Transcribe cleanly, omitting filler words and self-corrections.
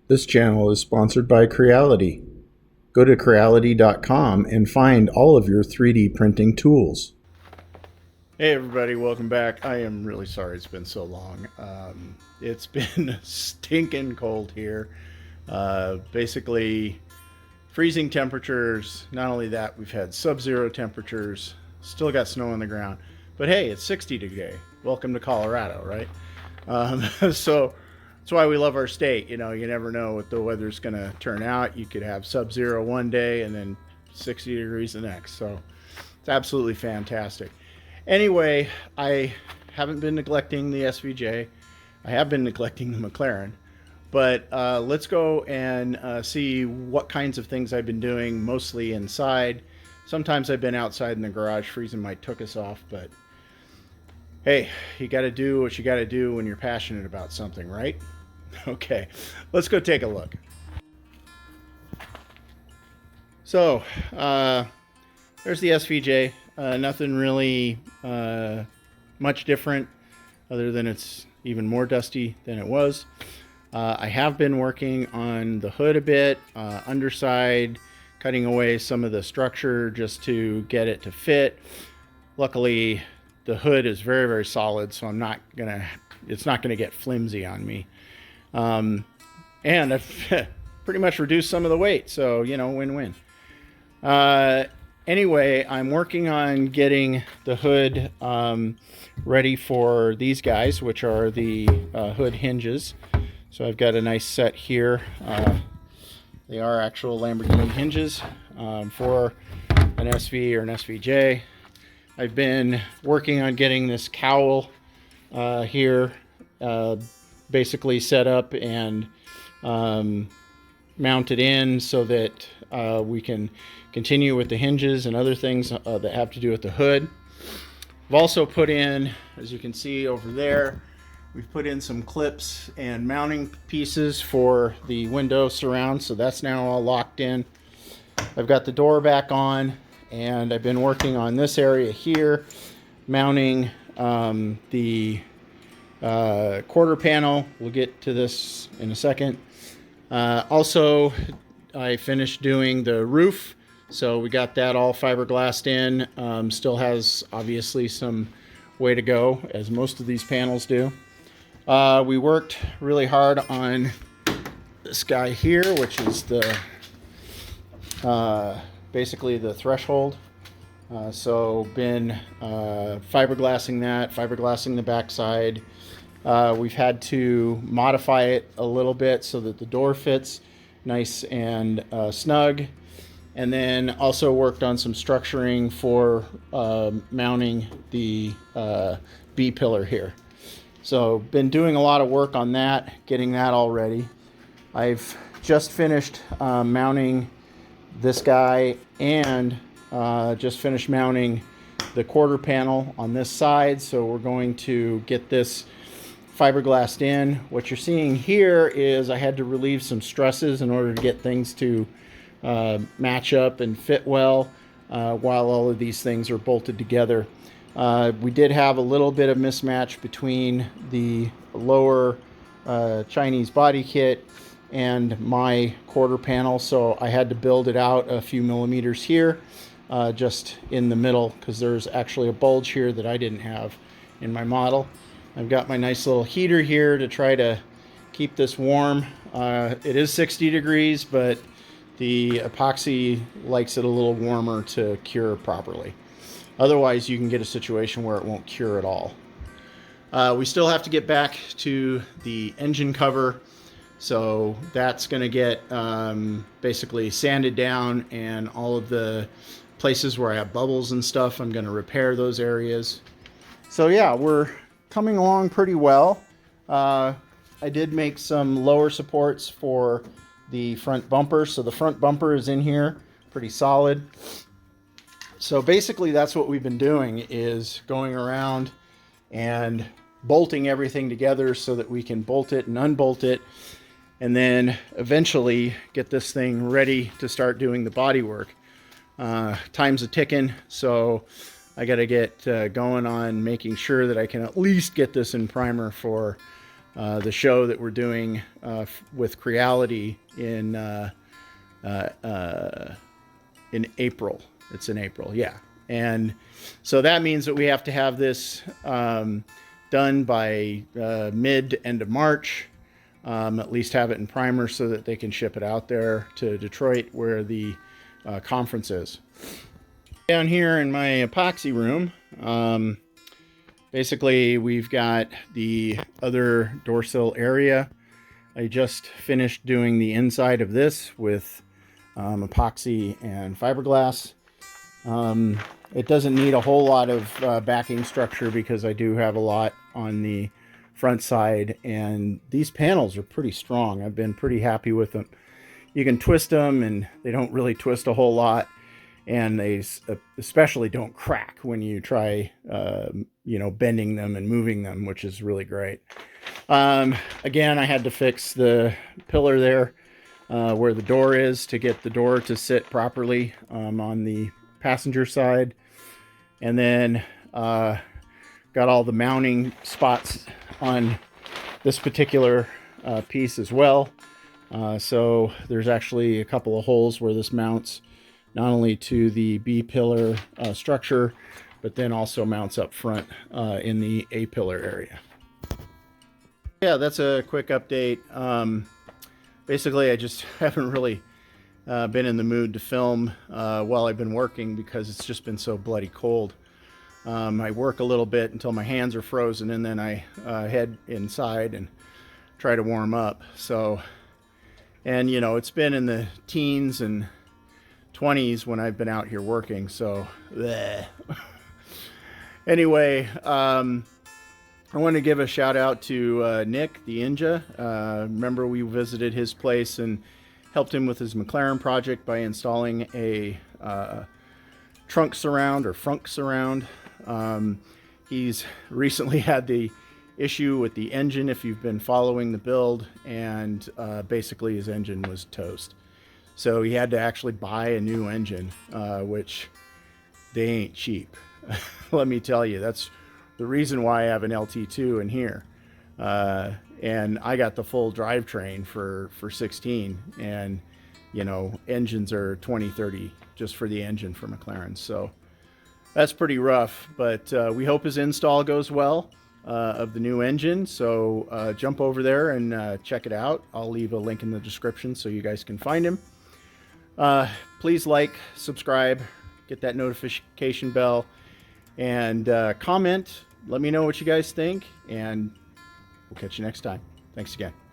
This channel is sponsored by Creality. Go to Creality.com and find all of your 3D printing tools. Hey everybody, welcome back. I am really sorry it's been so long. It's been stinking cold here. Basically freezing temperatures. Not only that, we've had sub-zero temperatures, still got snow on the ground. But hey, it's 60 today. Welcome to Colorado, right? So that's why we love our state. You know, you never know what the weather's going to turn out. You could have sub-zero one day and then 60 degrees the next. So it's absolutely fantastic. Anyway, I haven't been neglecting the SVJ. I have been neglecting the McLaren. But let's go and see what kinds of things I've been doing, mostly inside. Sometimes I've been outside in the garage freezing my tuchus off, but hey, you got to do what you got to do when you're passionate about something, right? Okay, let's go take a look. So, there's the SVJ. Nothing really much different other than it's even more dusty than it was. I have been working on the hood a bit, underside, cutting away some of the structure just to get it to fit. Luckily, the hood is very, very solid, so it's not gonna get flimsy on me. And I've pretty much reduced some of the weight, so, you know, win-win. Anyway, I'm working on getting the hood ready for these guys, which are the hood hinges. So I've got a nice set here. They are actual Lamborghini hinges for an SV or an SVJ. I've been working on getting this cowl here basically set up and mounted in so that we can continue with the hinges and other things that have to do with the hood. I've also put in, as you can see over there, we've put in some clips and mounting pieces for the window surround, so that's now all locked in. I've got the door back on, and I've been working on this area here, mounting the quarter panel. We'll get to this in a second. Also, I finished doing the roof, so we got that all fiberglassed in. Still has obviously some way to go, as most of these panels do. We worked really hard on this guy here, which is the basically the threshold. So been fiberglassing that, fiberglassing the backside. We've had to modify it a little bit so that the door fits nice and snug. And then also worked on some structuring for mounting the B pillar here. So been doing a lot of work on that, getting that all ready. I've just finished mounting this guy and just finished mounting the quarter panel on this side. So we're going to get this fiberglassed in. What you're seeing here is I had to relieve some stresses in order to get things to match up and fit well while all of these things are bolted together. We did have a little bit of mismatch between the lower Chinese body kit and my quarter panel, so I had to build it out a few millimeters here, just in the middle, because there's actually a bulge here that I didn't have in my model. I've got my nice little heater here to try to keep this warm. It is 60 degrees, but the epoxy likes it a little warmer to cure properly. Otherwise, you can get a situation where it won't cure at all. We still have to get back to the engine cover. So that's going to get basically sanded down, and all of the places where I have bubbles and stuff, I'm going to repair those areas. So yeah, we're coming along pretty well. I did make some lower supports for the front bumper. So the front bumper is in here, pretty solid. So basically that's what we've been doing, is going around and bolting everything together so that we can bolt it and unbolt it, and then eventually get this thing ready to start doing the body work. Time's a ticking, so I got to get going on making sure that I can at least get this in primer for the show that we're doing with Creality in April. It's in April, yeah. And so that means that we have to have this done by mid to end of March. At least have it in primer so that they can ship it out there to Detroit where the conference is. Down here in my epoxy room, basically we've got the other Dorsal area. I just finished doing the inside of this with epoxy and fiberglass. It doesn't need a whole lot of backing structure because I do have a lot on the front side, and these panels are pretty strong. I've been pretty happy with them. You can twist them and they don't really twist a whole lot, and they especially don't crack when you try bending them and moving them, which is really great. Again, I had to fix the pillar there where the door is to get the door to sit properly on the passenger side, and then got all the mounting spots on this particular piece as well. So there's actually a couple of holes where this mounts not only to the B pillar structure, but then also mounts up front in the A pillar area. Yeah, that's a quick update. Basically, I just haven't really been in the mood to film while I've been working because it's just been so bloody cold. I work a little bit until my hands are frozen, and then I head inside and try to warm up. So, and it's been in the teens and 20s when I've been out here working. So, bleh. Anyway, I want to give a shout out to Nick, the Ninja. Remember we visited his place and helped him with his McLaren project by installing a trunk surround or frunk surround. He's recently had the issue with the engine, if you've been following the build, and basically his engine was toast. So he had to actually buy a new engine, which they ain't cheap. Let me tell you, that's the reason why I have an LT2 in here. And I got the full drivetrain for 16, and engines are 20, 30 just for the engine for McLaren. So that's pretty rough, but we hope his install goes well of the new engine. So jump over there and check it out. I'll leave a link in the description so you guys can find him. Please like, subscribe, get that notification bell, and comment. Let me know what you guys think, and we'll catch you next time. Thanks again.